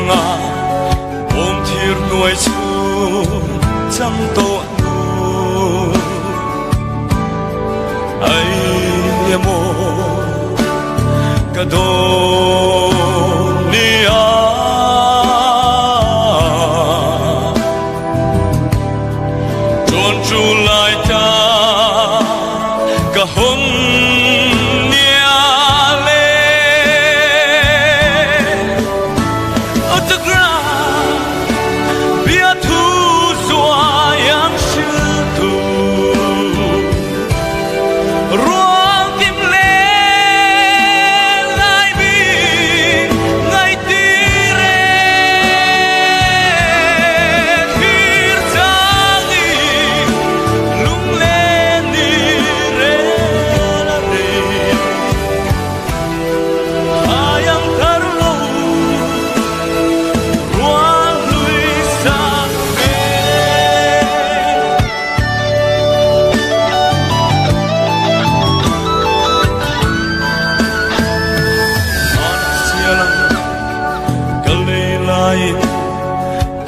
nga ôm thir nuôi chu chẳng tổ nu ai mo cả đô ni tròn tru lại ta cả hôm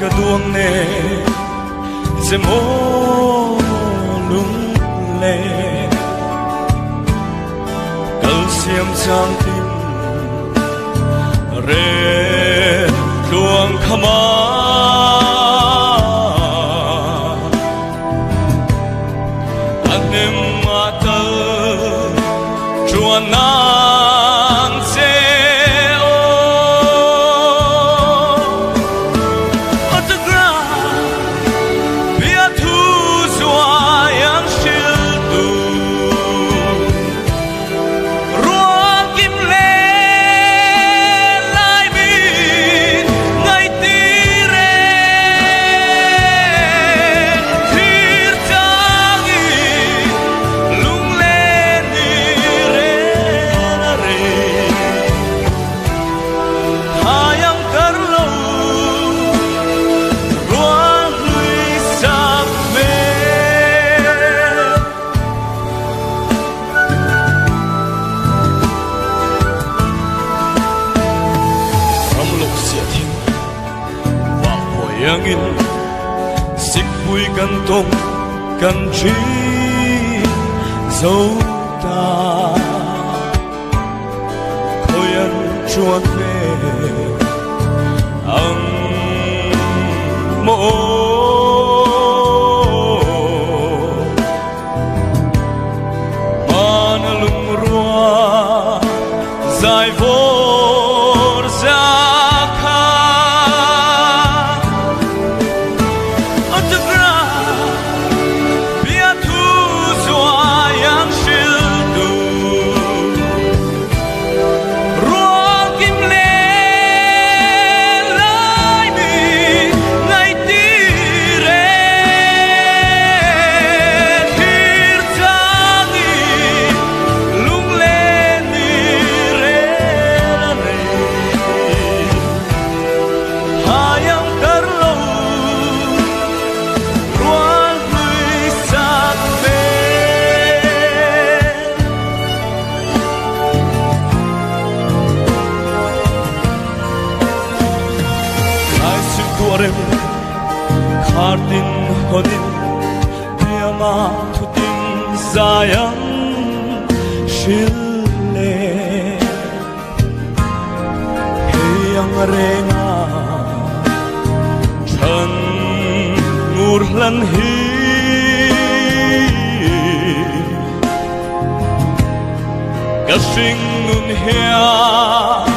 cả đuông nề sẽ mô lung lệ cầu xiêm trang tim rê đuông khama anh em mà tơ chuan nang sẽ yang in xích bụi căn tông căn trí dấu ta khôi ăn chuột về ang mộ mana lung rua dài vô Hardin hodin Yama tutin zayang shille Heyang renga Chan murlan hi Gasing un hea